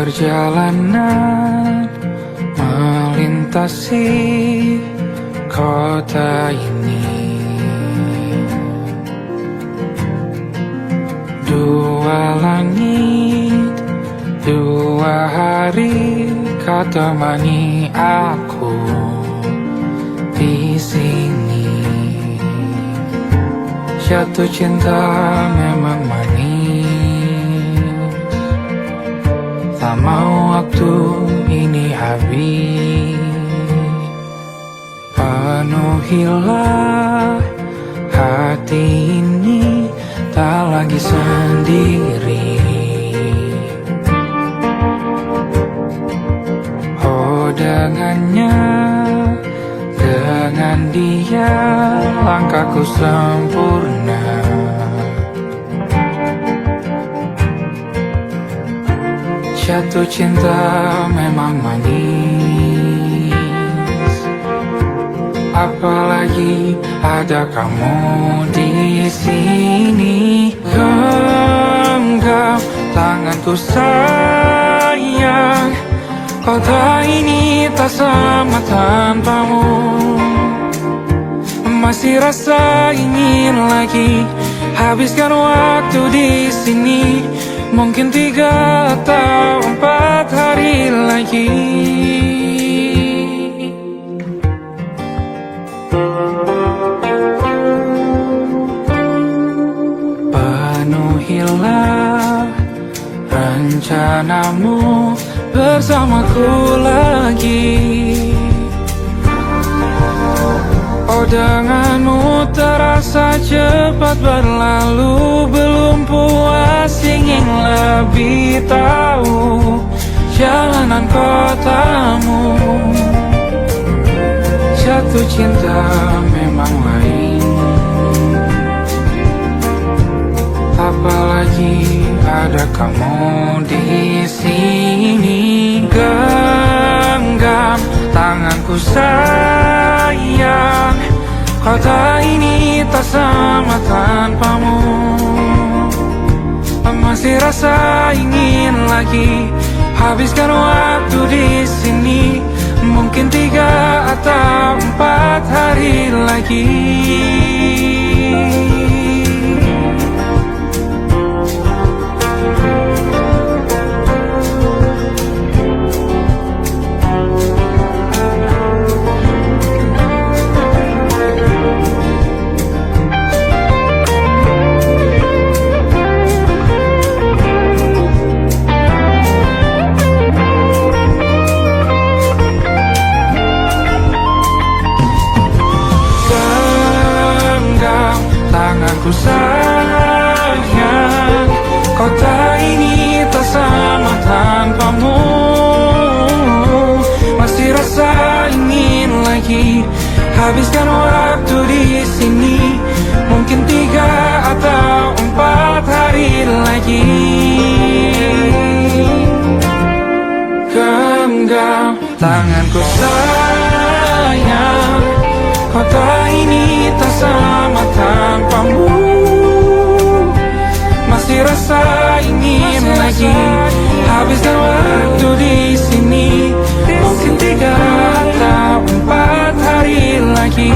Perjalanan melintasi kota ini, dua langit, dua hari kau temani aku di sini. Jatuh cinta memang manis, tak mau waktu ini habis. Penuhilah hati ini, tak lagi sendiri. Oh dengannya, dengan dia langkahku sempurna. Jatuh cinta memang manis, apalagi ada kamu di sini. Genggam tanganku sayang, kota ini tak sama tanpamu. Masih rasa ingin lagi habiskan waktu di sini. Mungkin 3 atau 4 hari lagi. Penuhilah rencanamu bersamaku lagi. Oh denganmu terasa cepat berlalu, belum puas ingin lebih tahu jalanan kotamu. Jatuh cinta memang lain, apalagi ada kamu di sini. Genggam tanganku sayang, kota ini tak sama tanpamu. Masih rasa ingin lagi habiskan waktu di sini. Mungkin 3 atau 4 hari lagi. Tanganku sayang, kota ini tak sama tanpamu. Masih rasa ingin lagi habiskan waktu di sini. Mungkin 3 atau 4 hari lagi. Genggam tanganku sayang, kota ini tak sama tanpamu. Masih rasa ingin lagi habiskan waktu di sini. Mungkin 3 atau 4 hari lagi.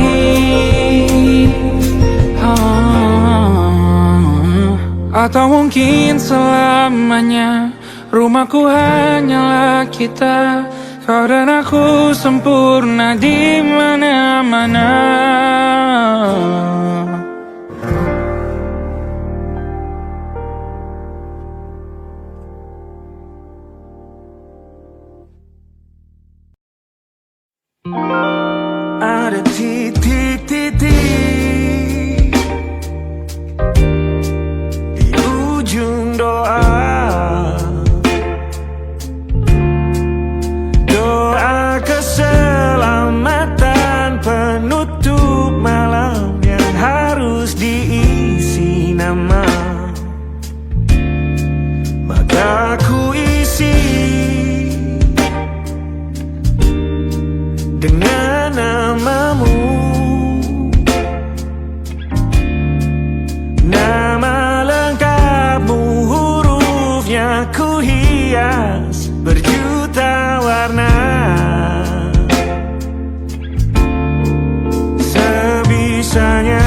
Atau mungkin selamanya. Rumahku hanyalah kita, kau dan aku sempurna di mana-mana. Ada titik-titik di ujung doa. Doa keselamatan penutup malam yang harus diisi nama. Maka ku isi dengan namamu. Nama lengkapmu, hurufnya ku hias berjuta warna. Sebisanya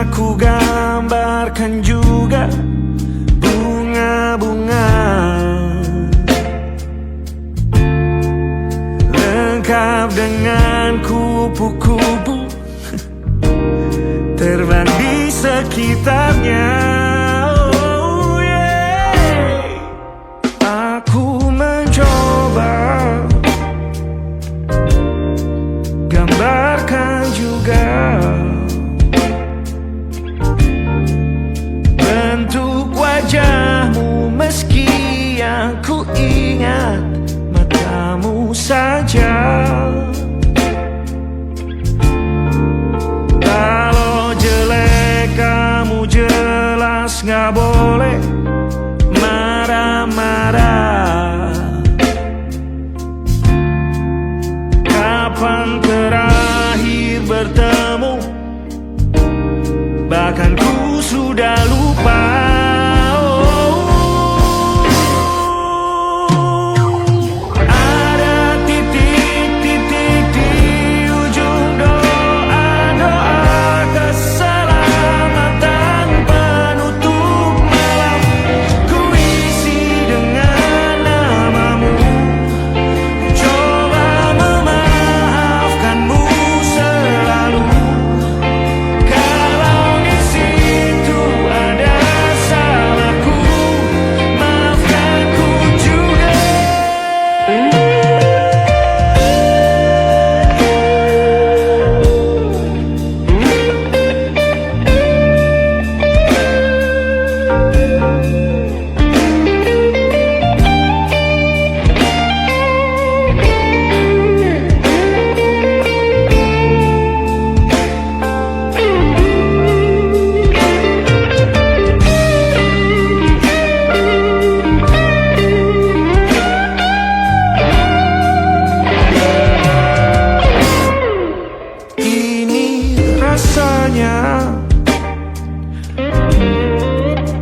aku gambarkan juga bunga-bunga, lengkap dengan kupu-kupu terbang di sekitarnya. Oh yeah. Aku mencoba gambarkan juga bentuk wajahmu, meski yang ku ingat matamu saja. Kalau jelek kamu jelas gak boleh marah-marah. Kapan terakhir bertemu, bahkan ku sudah lupa.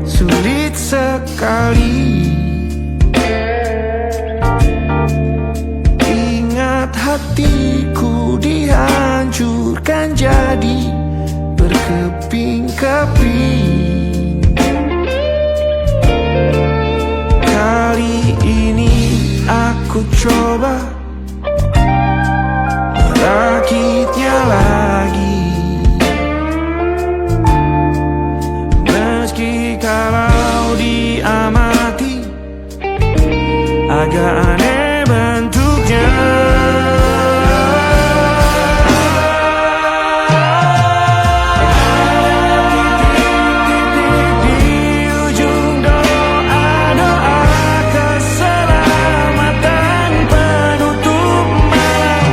Sulit sekali ingat hatiku dihancurkan jadi berkeping-keping. Kali ini aku coba merakitnya lagi. Kalau diamati agak aneh bentuknya. Di ujung doa-doa keselamatan penutup malam,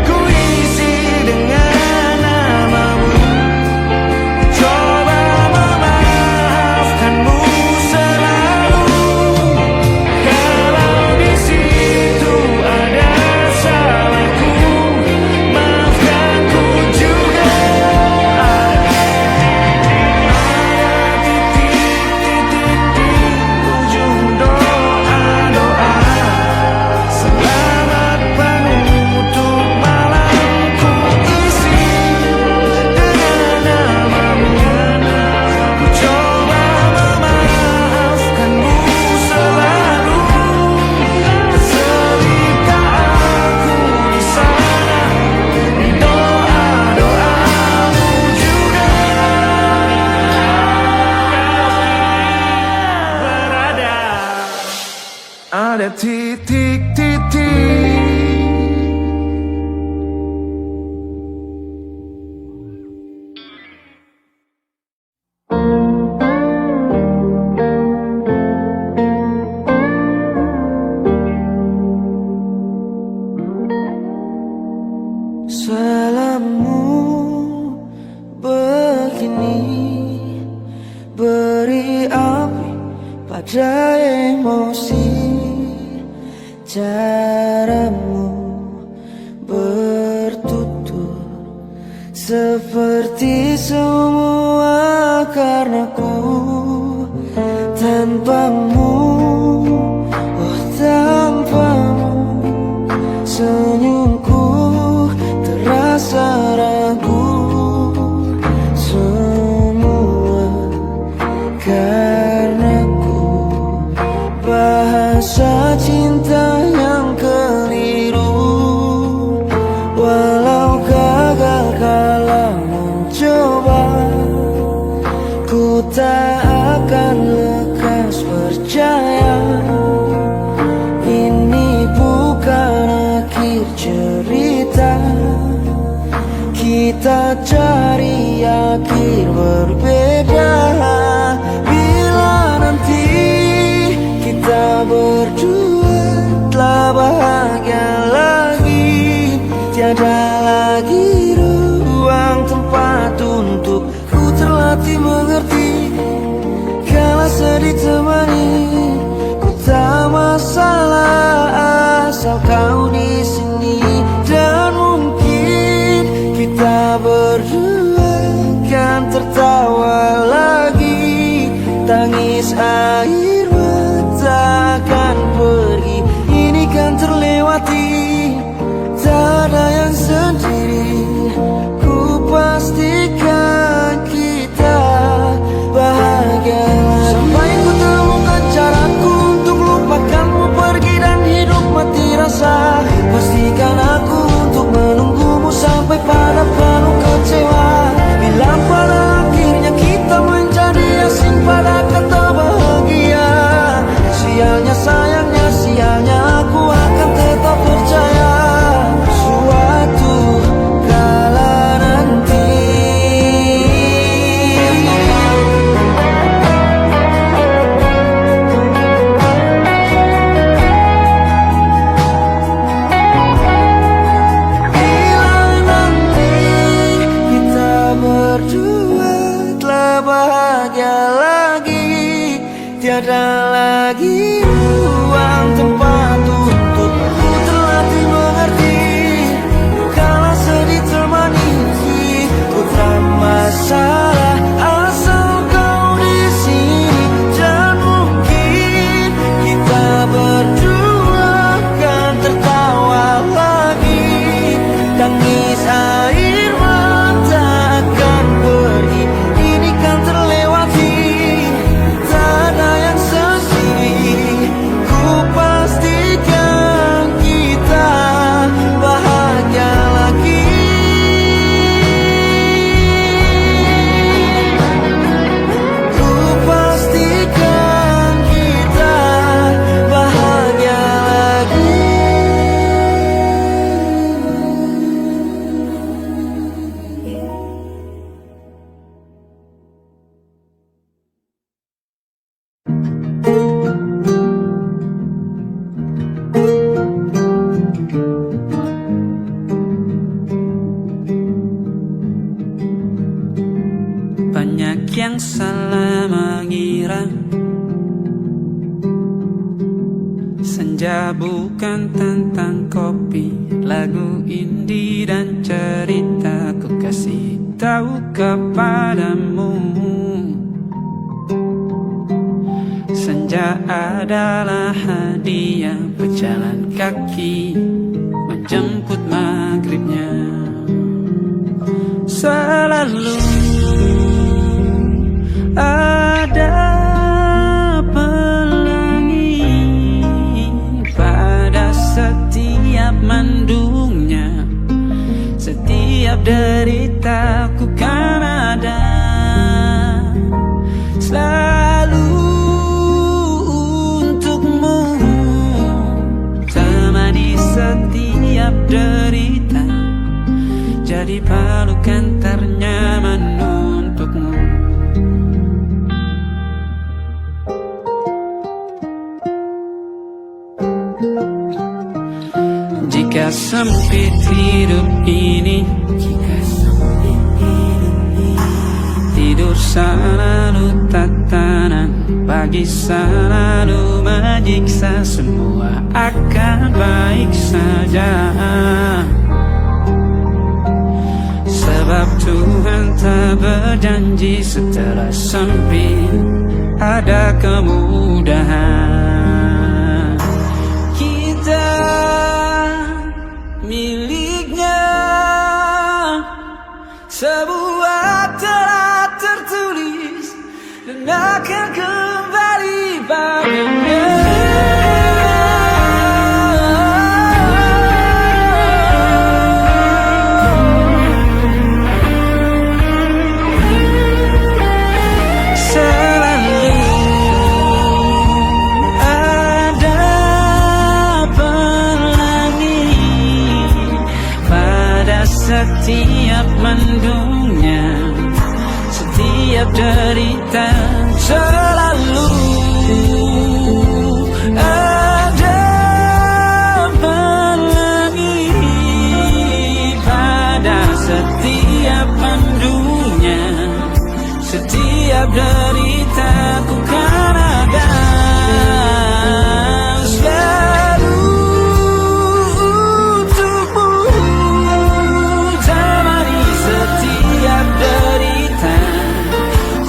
ku isi dengan namamu. Coba ada titik-titik. Salammu begini beri api pada emosi. Caramu bertutur seperti semua karenaku. Tanpamu, oh tanpamu cinta yang keliru. Walau gagal kala mencoba, ku tak akan lekas percaya. Ini bukan akhir cerita, kita cari akhir berbeda. Bila nanti kita berdua telah bahagia lagi, tiada lagi ruang tempat untuk ku terlatih mengerti. Kala sedih temani, ku tak masalah asal kau di sini. Dan mungkin kita berdua kan tertawa lagi, tangis air mata akan pergi. Ini kan terlewati, tak ada yang sendiri. Ku pastikan kita bahagia lagi. Sampai ku temukan caraku untuk lupakanmu pergi dan hidup mati rasa. Pastikan aku untuk menunggumu sampai pada penuh kecewa. Bila pada akhirnya kita menjadi asing pada kata bahagia, sialnya sayangnya sialnya aku akan tetap percaya suatu kala nanti. Bila nanti kita berdua telah bahagia lagi, tiada lagi ruang tempat untuk ku terlatih mengerti. Kala sedih temani, ku tak masalah asal kau di sini. Dan mungkin kita berdua kan tertawa lagi, tangis air mata akan pergi. Ini kan terlewati, tak ada yang sendiri. Ku pastikan kita bahagia lagi. Ku pastikan kita bahagia lagi. Banyak yang salah mengira senja bukan tentang kopi, lagu indie dan cerita. Ku kasih tahu kepadamu, senja adalah hadiah berjalan kaki menjemput maghribnya. Selalu ada pelangi pada setiap mendungnya. Setiap deritaku kan ada selalu untukmu, temani setiap derita, jadi pelukan ternyaman untukmu. Jika sempit hidup ini, tidur selalu tatanan, pagi selalu menyiksa, semua akan baik saja. Sebab Tuhan tak berjanji setelah sempit ada kemudahan. Kita miliknya, sebuah telah tertulis dan akan kembali padanya. setiap mendungnya, setiap derita selalu ada pelangi pada setiap mendungnya, setiap derita ku kan ada.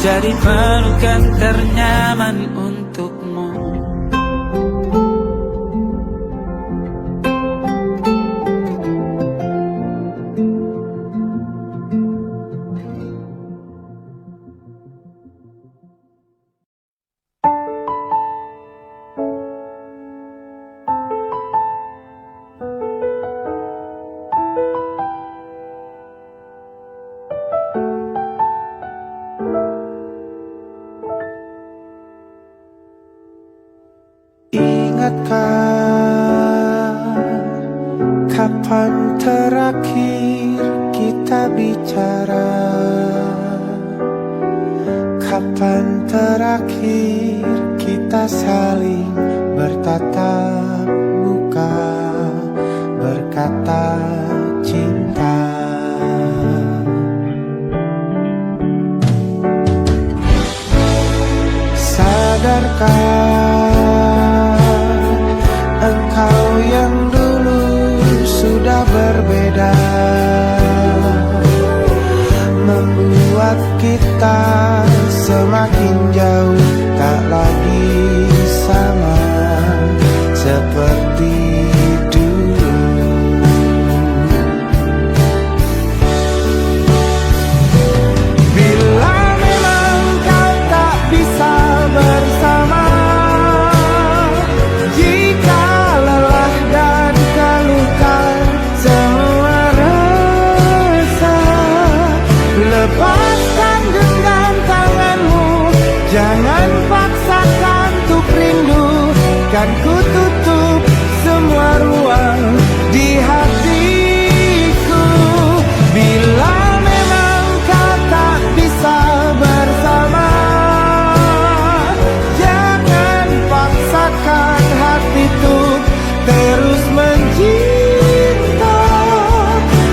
Jadi pelukan ternyaman untukmu. Kapan terakhir kita bicara? Kapan terakhir kita saling bertatap muka, berkata cinta? Sadarkah engkau yang dulu sudah berbeda, membuat kita semakin jauh, tak lagi sama seperti dulu. Bila memang kau tak bisa bersama, jika lelah dan keluhkan semua rasa, lepaskan genggam tanganmu, jangan paksakan untuk rindu. Kan ku tutup semua ruang di hatiku. Bila memang kau tak bisa bersama, jangan paksakan hati tuh terus mencinta.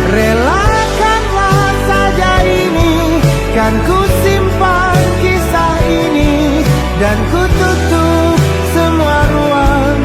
Relakanlah saja ini, kan ku simpan kisah ini, dan ku tutup semua ruang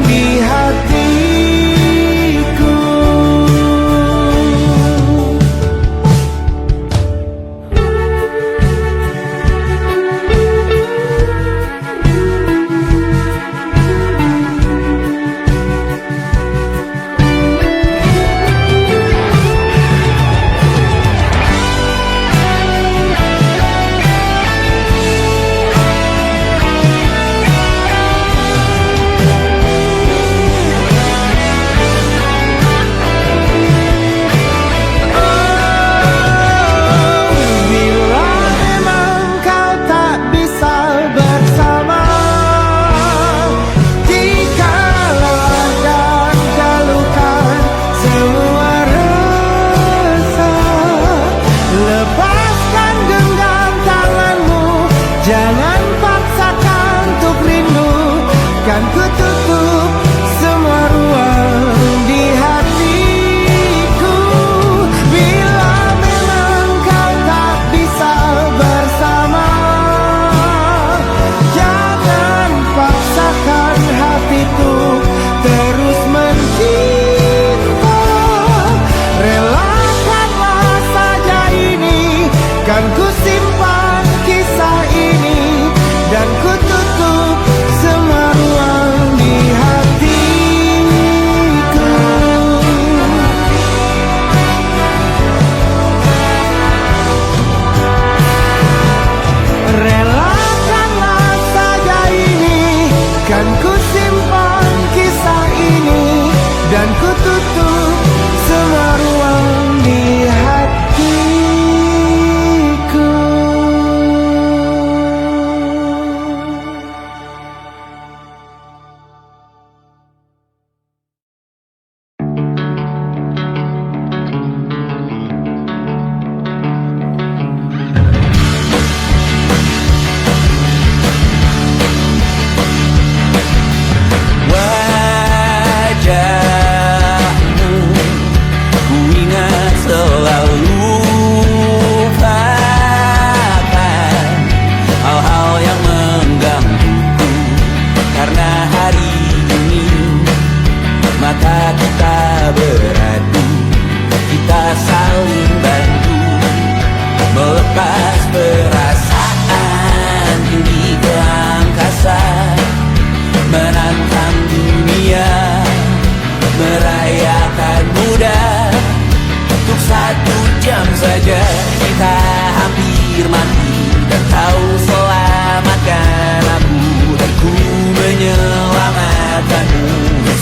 saja kita hampir mati, dan kau selamatkan aku, dan ku menyelamatkanmu.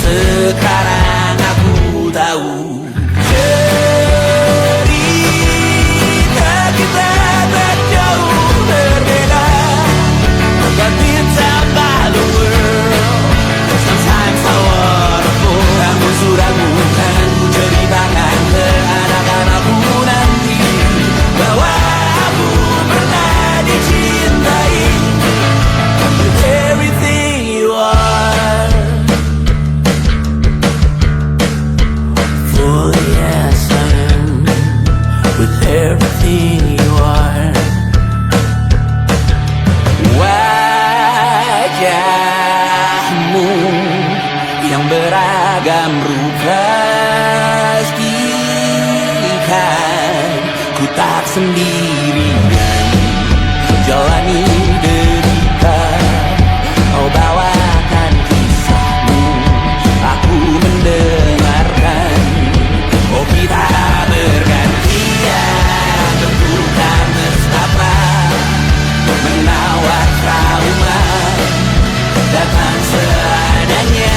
Sekarang aku tahu cerita kita tak jauh berbeda, but it's about the world. Sometimes I wanna fall. Kamu sudah bukan ku ceritakan ke anak-anakku nanti bahwa aku pernah dicintai with everything you are. For yes I am with everything you are. Wajahmu yang beragam rupa pastikan ku tak sendirian jalani derita. Kau bawakan kisahmu, aku mendengarkan. Oh kita bergantian, tentukan nestapa menawar trauma, datang seadanya.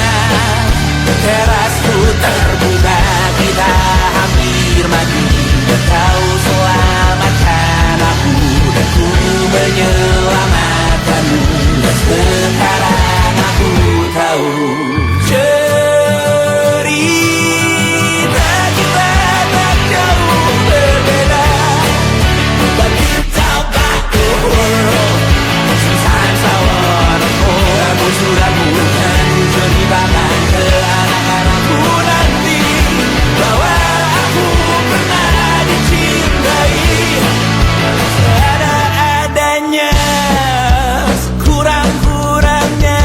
Terasku terbuka, kita hampir mati, dan kau selamatkan aku, dan ku menyelamatkanmu. Dan sekarang aku tahu cerita kita tak jauh berbeda, but it's about the world. Sometimes I wanna fall. Kamu sudah bukan ku ceritakan ke anak-anakku nanti bahwa aku pernah dicintai seadanya, sekurang-kurangnya.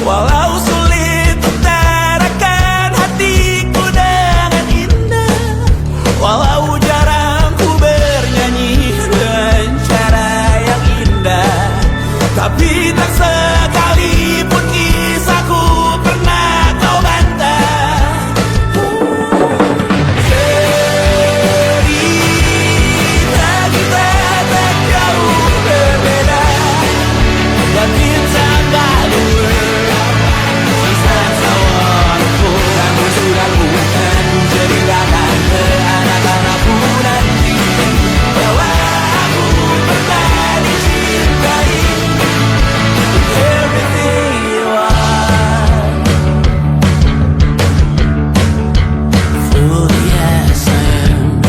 Walau sulit utarakan hatiku dengan indah, walau jarang ku bernyanyi dengan cara yang indah, tapi tak sekalipun kisahku pernah kau bantah. Cerita kita tak jauh berbeda, but it's about the world. Sometimes I wanna fall. Kamu sudah bukan ku ceritakan ke anak-anakku nanti bahwa aku pernah dicintai with everything you are. For yes I am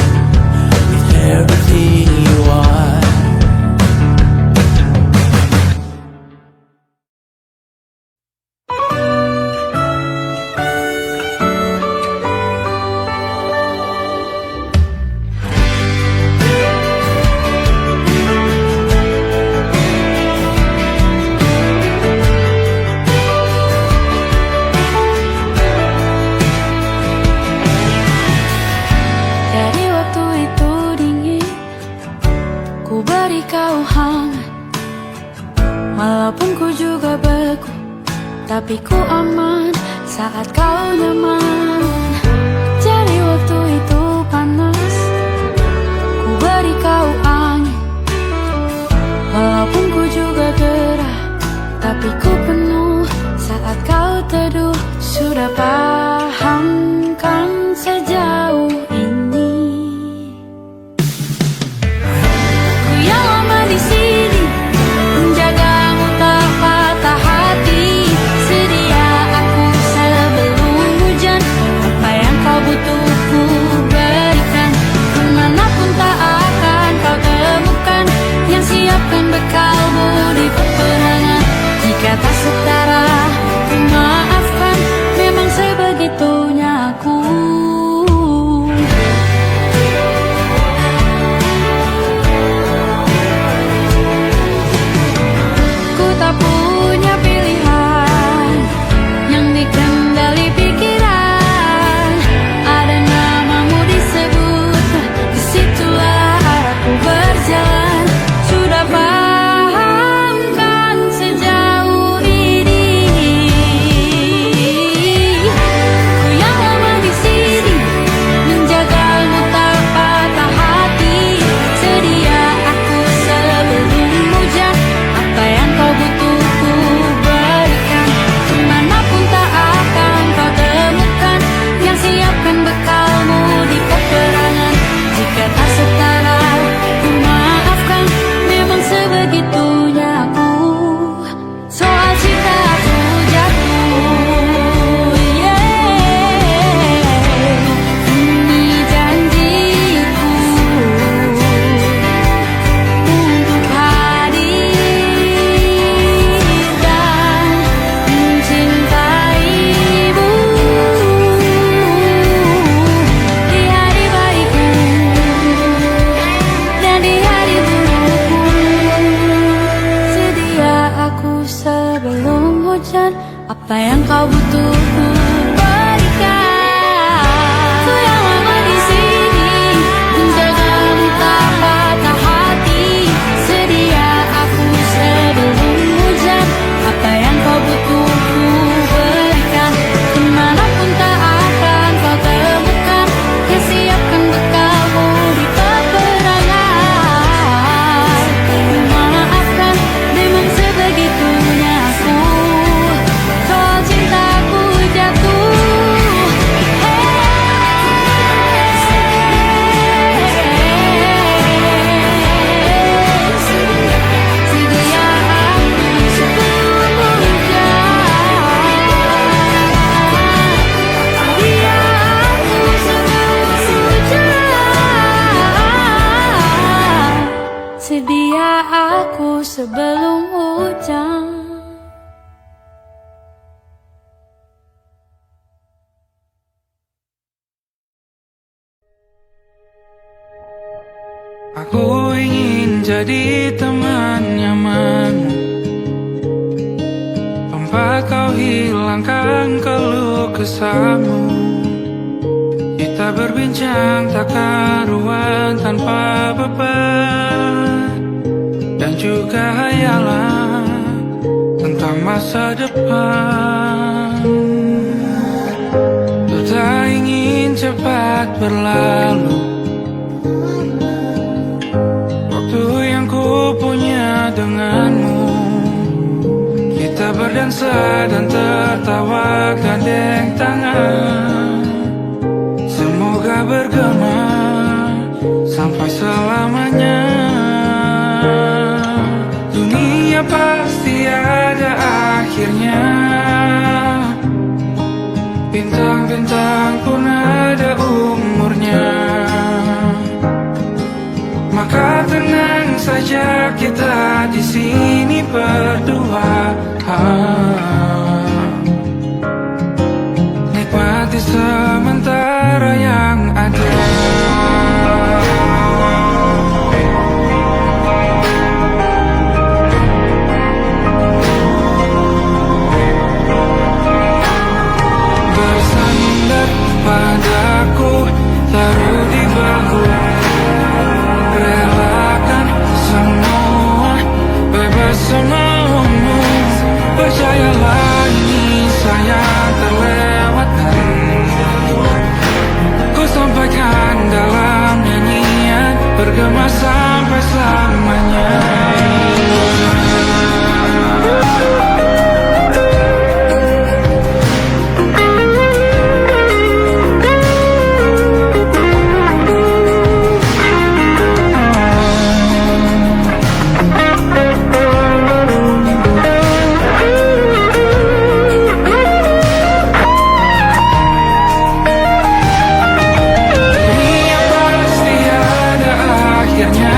with everything you are. Dari waktu itu dingin, ku beri kau hangat. Walaupun ku juga beku, tapi ku aman saat kau nyaman. Dari waktu itu panas, ku beri kau angin. Walaupun ku juga gerah, tapi ku penuh saat kau teduh. Sudah paham kan sejauh ini? Ku yang lama di sini, menjagamu tak patah hati. Sedia aku sebelum sebelum hujan. Aku ingin jadi teman nyamanmu, tempat kau hilangkan keluh kesahmu. Kita berbincang tak karuan tanpa beban, dan juga hayalan tentang masa depan. Ku tak ingin cepat berlalu yang ku punya denganmu. Kita berdansa dan tertawa gandeng tangan. Semoga bergema sampai selamanya. Dunia pasti ada akhirnya, bintang-bintang pun ada umurnya. Maka tenang saja kita di sini berdua, nikmati sementara yang ada. Bersandar padaku, taruh di bahu, relakan semua, bebas semaumu. Percayalah ini saya terlewatkan. Ku sampaikan dalam nyanyian, bergema sampai selamanya. Dunia pasti ada akhirnya,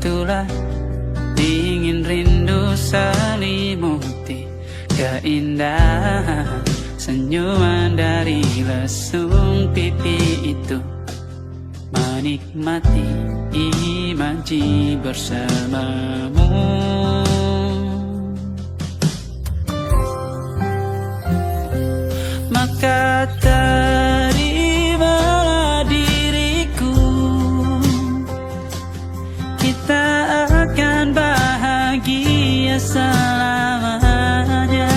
itulah dingin rindu selimuti keindahan senyuman dari lesung pipi itu. Menikmati imaji bersamamu. Maka terimalah diriku, kita akan bahagia selamanya.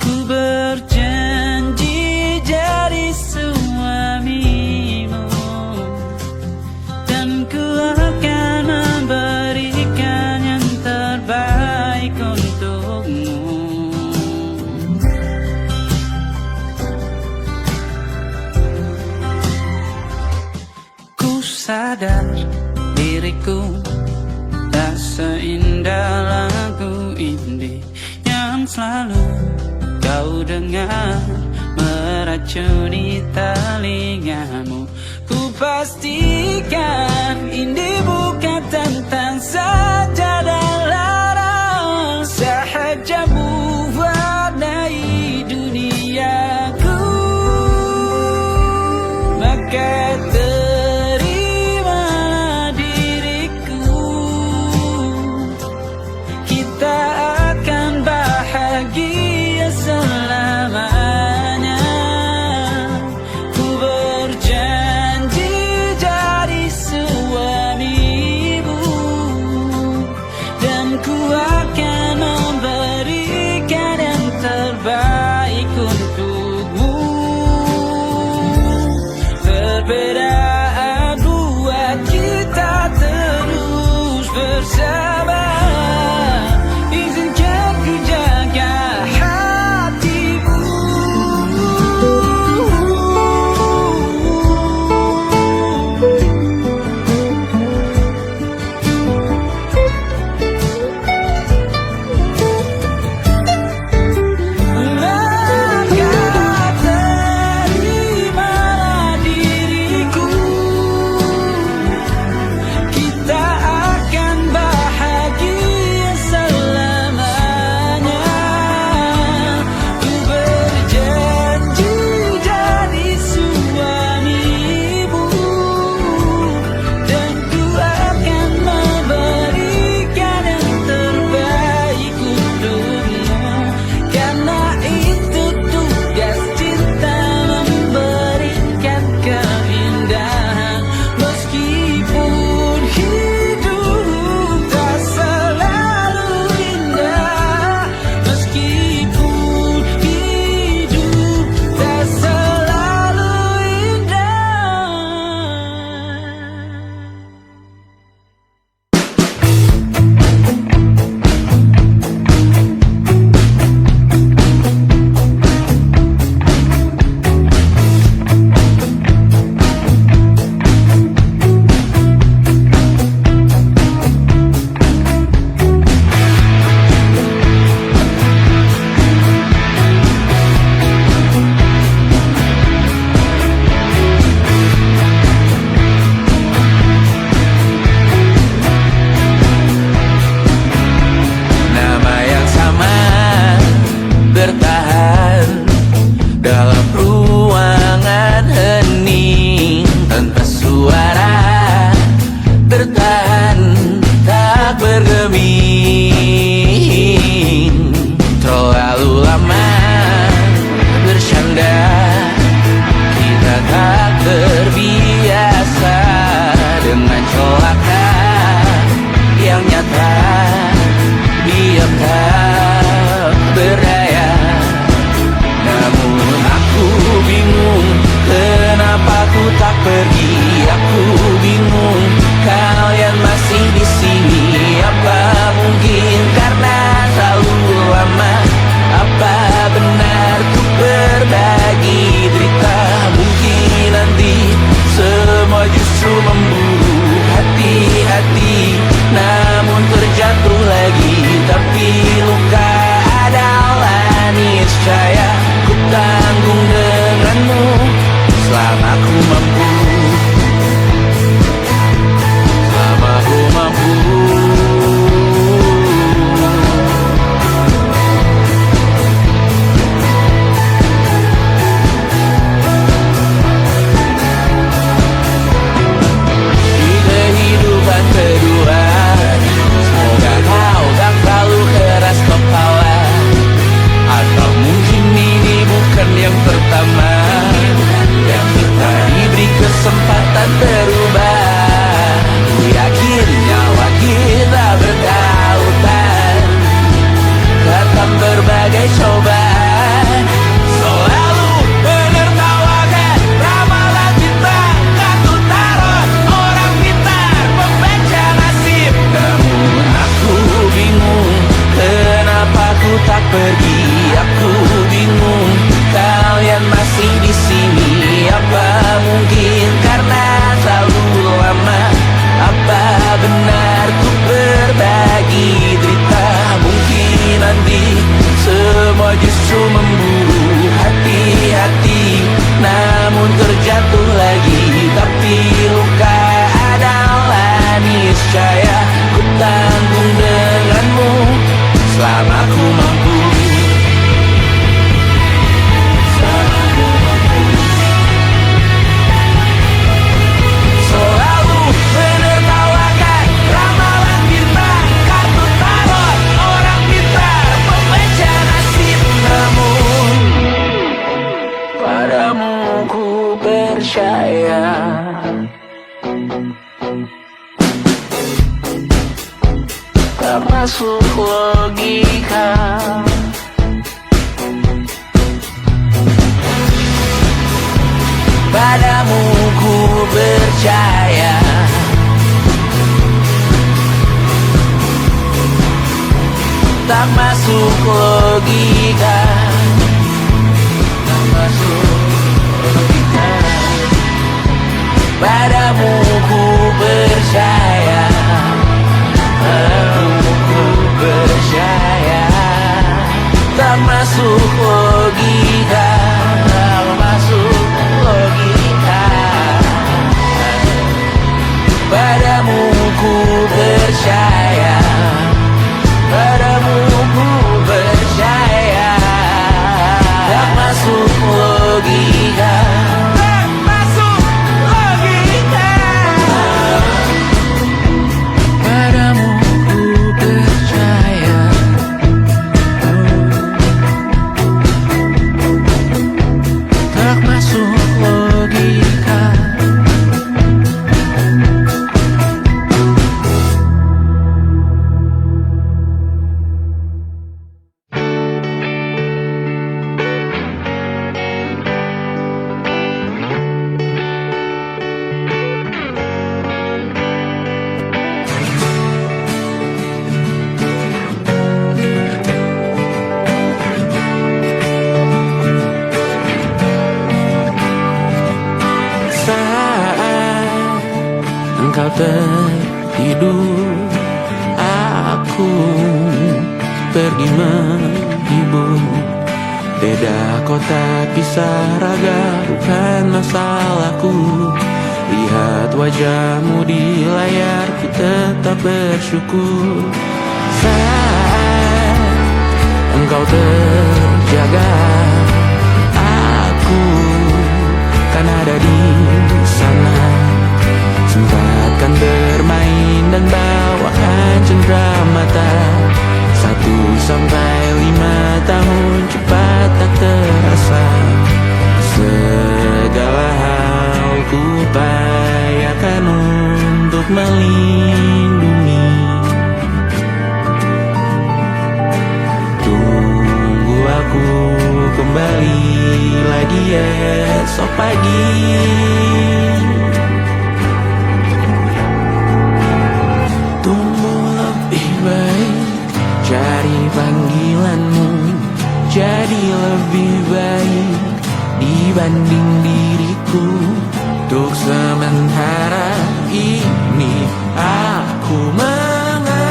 Ku berjanji jadi suamimu, dan ku akan memberikan yang terbaik untukmu. Ku sadar diriku tak seindah lagu indie yang selalu kau dengar meracuni telingamu. Ku pastikan ini bukan tentang saja dan larang, sahaja mewarnai duniaku. Maka terimalah diriku, kita akan bahagia selamanya. Ku berjanji jadi suamimu, dan ku akan memberikan yang terbaik untukmu. Perbedaan buat kita terus bersama. Izinkan ku jaga hatimu. Maka terimalah diriku, kita akan bahagia selamanya. Ku berjanji jadi suamimu, dan ku akan memberikan yang terbaik untukmu. Karena itu tugas cinta, memberikan keindahan. Meskipun hidup tak selalu indah, meskipun hidup tak selalu indah. Nama yang sama bertahan dalam ruangan hening tanpa suara, bertahan tak bergeming. Terlalu lama bersandar, kita tak terbiasa dengan celaka yang nyata. Diam tak berdaya, namun aku bingung kenapa ku tak pergi. Aku bingung kalian masih di sini. Apa mungkin karena tak masuk logika. Padamu ku percaya, tak masuk logika, tak masuk logika. Padamu ku percaya, padamu ku percaya, tak masuk logika, tak masuk logika. Padamu ku percaya, padamu ku percaya, tak masuk logika, tak masuk logika. Padamu ku percaya, tak masuk logika. Saat engkau tertidur, aku pergi menghibur. Beda kota, pisah raga, bukan masalahku. Lihat wajahmu di layar, ku tetap bersyukur. Saat engkau terjaga, aku kan ada di sana. Sempatkan bermain dan bawakan cenderamata. 1-5 tahun cepat tak terasa. Segala hal ku upayakan untuk melindungi. Tunggu aku kembali lagi esok pagi. Tumbuh lebih baik, cari panggilanmu, jadi lebih baik dibanding diriku. Untuk sementara ini aku mengembara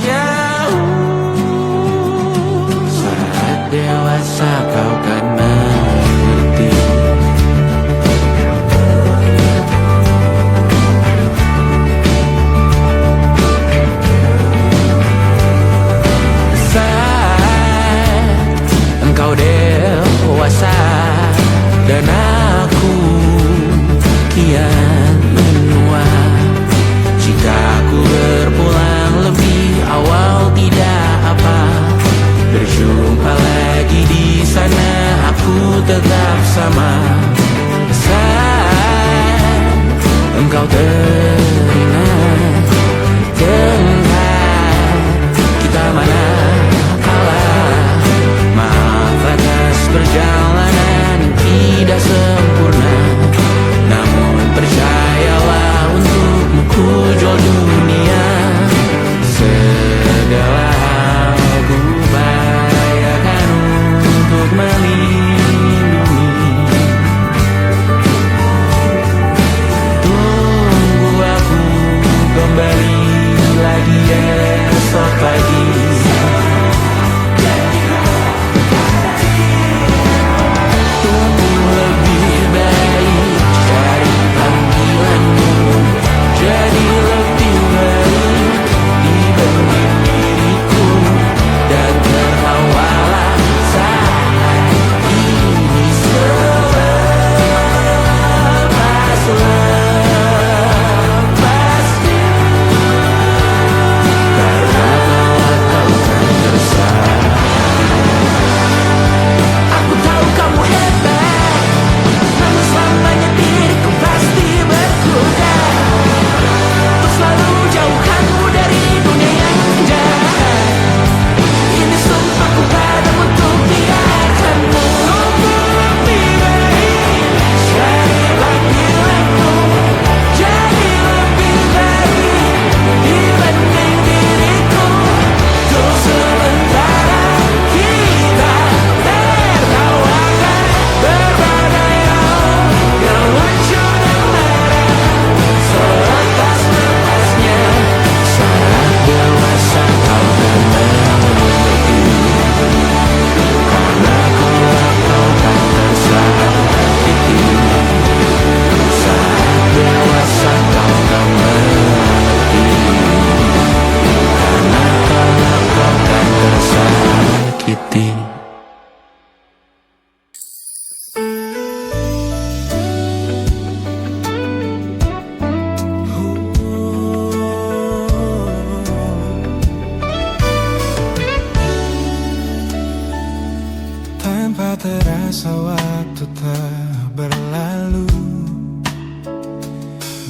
jauh. Saat dewasa kau kan mengerti. Saat engkau dewasa dan aku kian menua. Jika aku berpulang lebih awal tidak apa. Berjumpa lagi di sana, aku tetap sama. Saat engkau teringat tentang kita mana kalah. Maaf atas perjalanan yang tidak sempurna, namun percayalah untukmu ku jual dunia. Segala hal ku upayakan untuk melindungi. Tunggu aku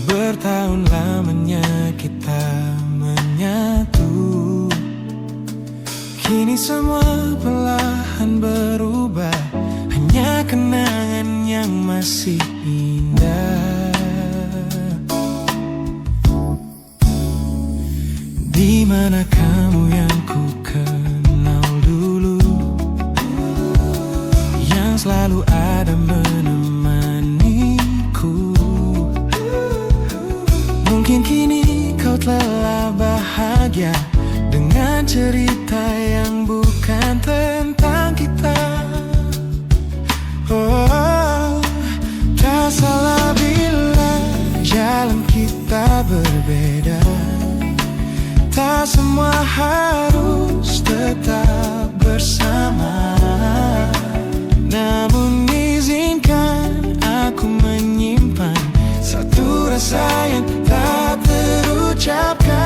bertahun lamanya kita menyatu. Kini semua perlahan berubah, hanya kenangan yang masih indah. Di mana kamu yang ku kenal dulu, yang selalu ada menemaniku. Mungkin kini kau telah bahagia dengan cerita yang bukan tentang kita. Oh, tak salah bila jalan kita berbeda. Tak semua harus tetap bersama. Namun izinkan aku menyimpan satu rasa yang tak terucapkan.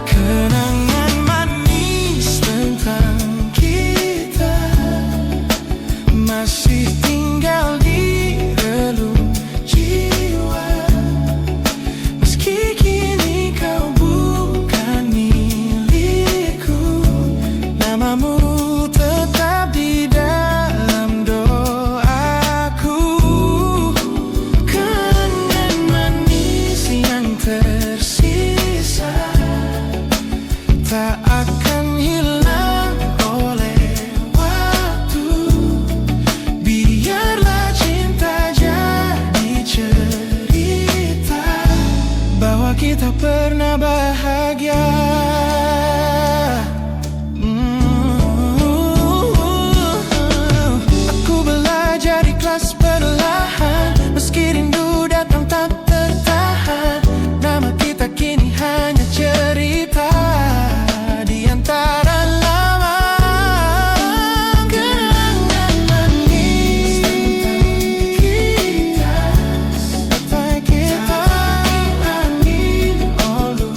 Kenangan manis tentang kita masih tinggal di relung jiwa. Meski kini kau bukan milikku, namamu tetap di dalam doaku. Kenangan manis yang tersisa tak akan hilang oleh waktu. Biarlah cinta jadi cerita bahwa kita pernah bahagia. Aku belajar ikhlas perlahan, meski rindu datang tak tertahan. Nama kita kini hanya cerita di antara lama. Kenangan manis tentang kita angin olung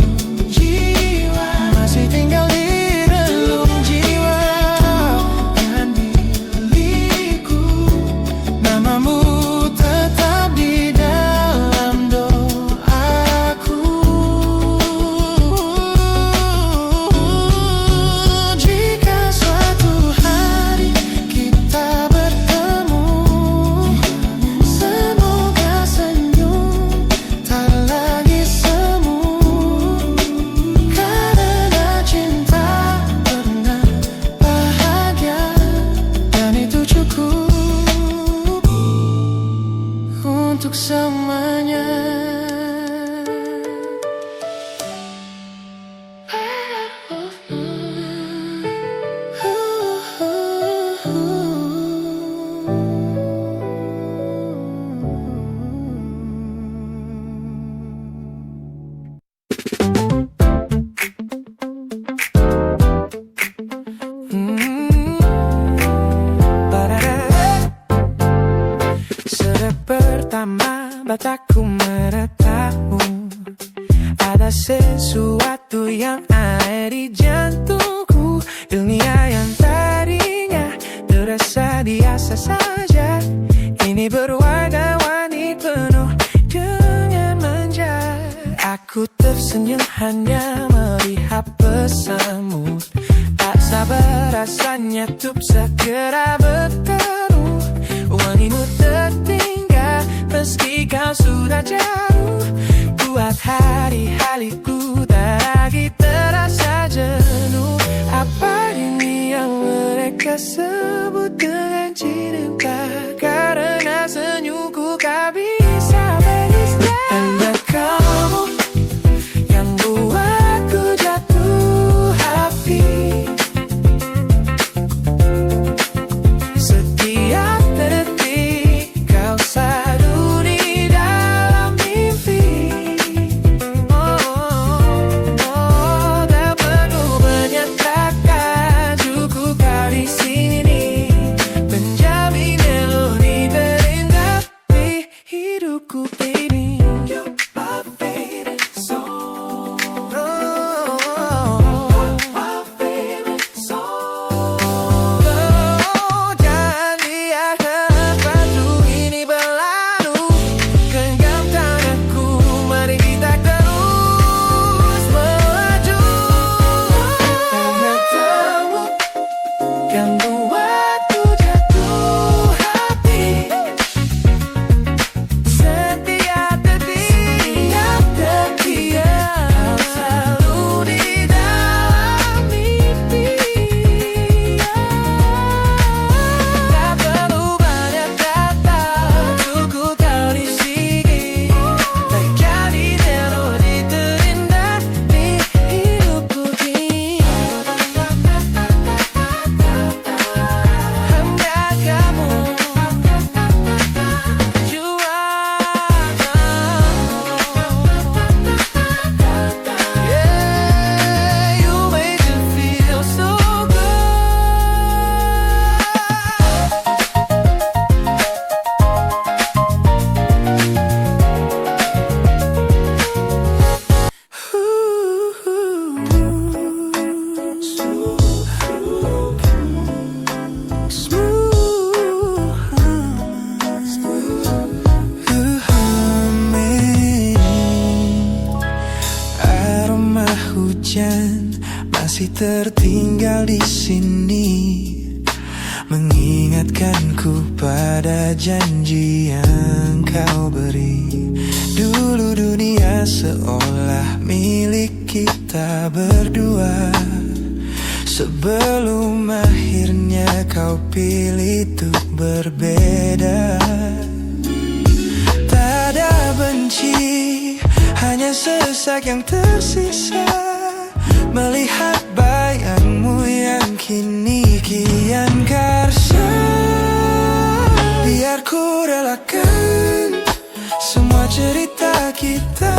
jiwa, masih tinggal di relung jiwa. Kan milikku, namamu tetap di dalam doaku. Jika suatu hari kita bertemu, semoga senyum tak lagi semu. Karena cinta pernah bahagia, dan itu cukup untuk semuanya. Sejak pertama mataku menatapmu, ada sesuatu yang ada di jantungku. Dunia yang tadinya terasa biasa saja, kini berwarna-warni penuh dengan manja. Aku tersenyum hanya melihat pesanmu, tak sabar rasanya untuk segera bertemu. Wangimu tertinggal meski kau sudah jauh, buat hari-hariku tak lagi terasa jenuh. Apa ini yang mereka sebut dengan cinta? Karena senyumku tak bisa beristirahat. Hanya kamu yang buatku jatuh hati. Setiap detik kau selalu di dalam mimpi. Oh, hujan masih tertinggal di sini, mengingatkanku pada janji yang kau beri. Dulu dunia seolah milik kita berdua, sebelum akhirnya kau pilih untuk berbeda. Tak ada benci, hanya sesak yang tersisa, melihat bayangmu yang kini kian karsa. Biar ku relakan semua cerita kita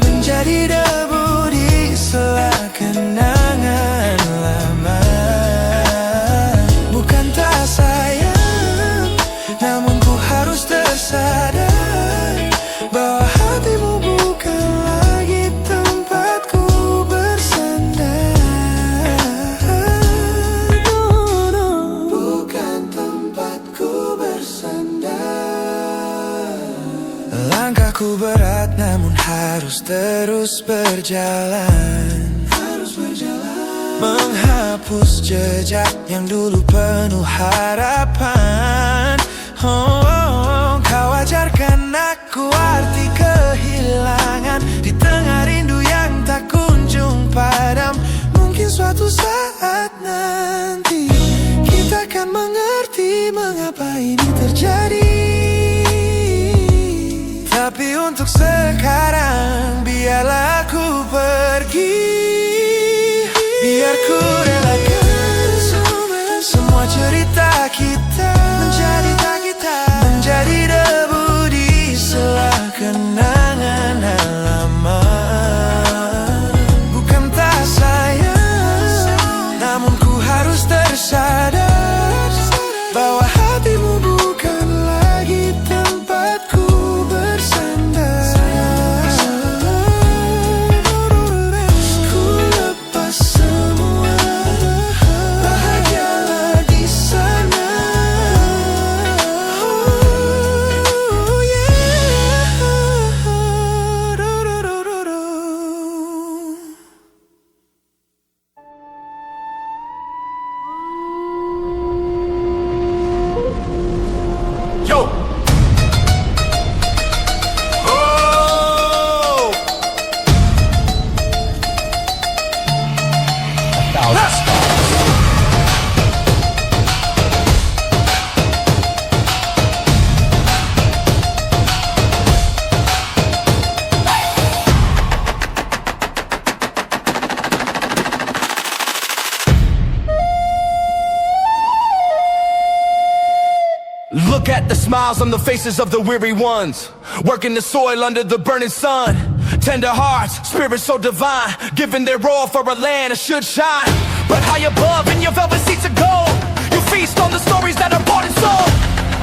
menjadi debu di sela kenangan lama. Bukan tak sayang, namun ku harus tersadar bahwa hatimu bukan lagi tempatku bersandar. Bukan tempatku bersandar. Langkahku berat namun harus terus berjalan, menghapus jejak yang dulu penuh harapan. Kau ajarkan aku arti kehilangan di tengah rindu yang tak kunjung padam. Mungkin suatu saat nanti kita akan mengerti mengapa ini terjadi. Tapi untuk sekarang biarlah aku pergi. Biar ku relakan semua cerita kita menjadi debu di sela kenangan lama. Bukan tak sayang, namun ku harus tersadar bahwa hatimu bukan lagi tempatku bersandar. Ku lepas semua, bahagialah di sana. Oh yeah. Yo! Oh! Look at the smiles on the faces of the weary ones, working the soil under the burning sun. Tender hearts, spirits so divine, giving their all for a land that should shine. But high above in your velvet seats of gold, you feast on the stories that are bought and sold.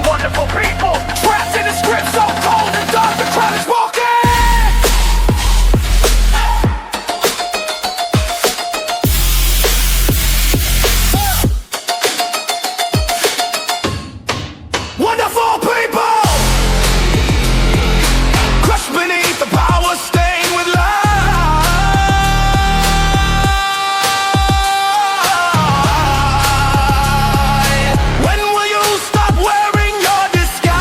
Wonderful people, trapped in a script so cold and dark, the crowd is walking. Wonderful people, crushed beneath the power stained with light. When will you stop wearing your disguise?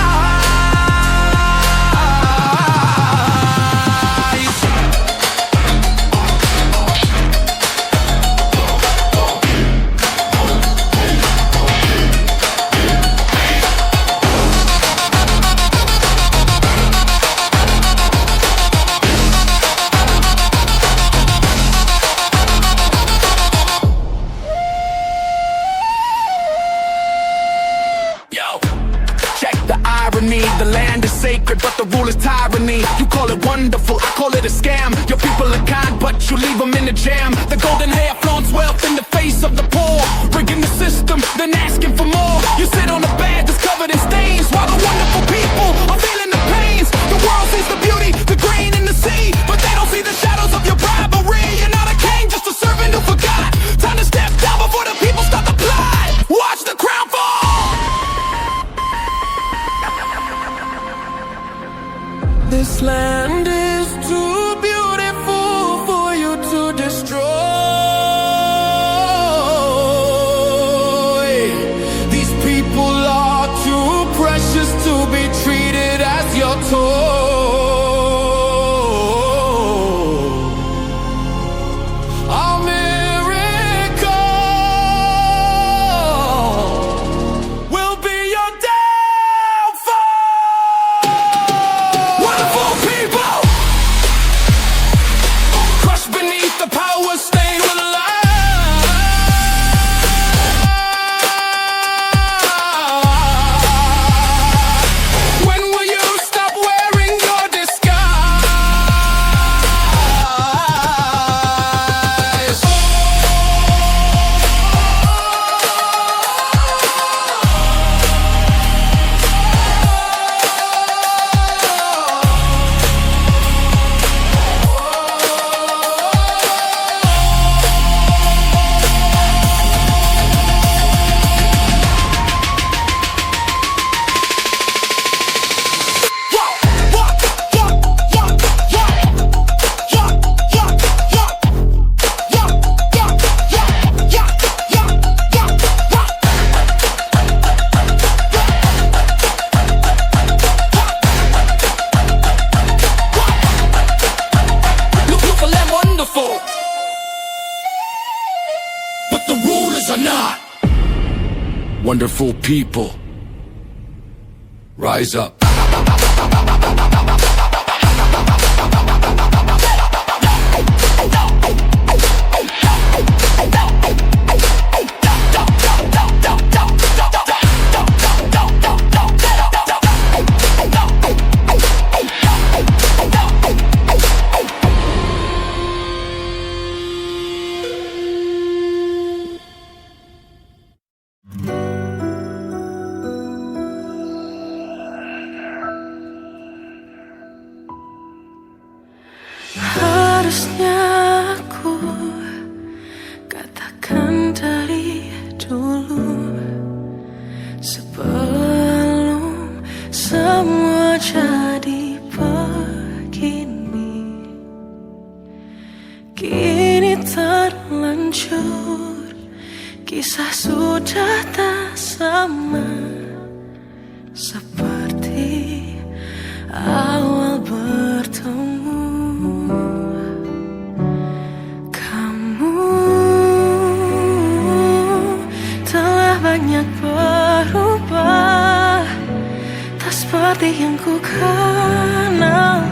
Yo, check the irony. The land is sacred, but the rule is tyranny. You call it wonderful, I call it a scam. Your people are kind, but you leave them in the jam. The golden hair flaunts wealth in the face of the poor, rigging the system, then asking for more. You sit on a bed that's covered in stains, while the wonderful people are feeling the pains. The world sees the beauty, the grain in the sea, but they don't see the shadows of your bribery. You're not a king, just a servant who forgot. Time to step down before the people start to plot. Watch the crown fall. This land is too beautiful for you wonderful people. Rise up. Harusnya aku katakan dari dulu, sebelum semua jadi begini. Kini terlanjur, kisah sudah tak sama seperti awal bertemu. Banyak berubah, tak seperti yang ku kenal.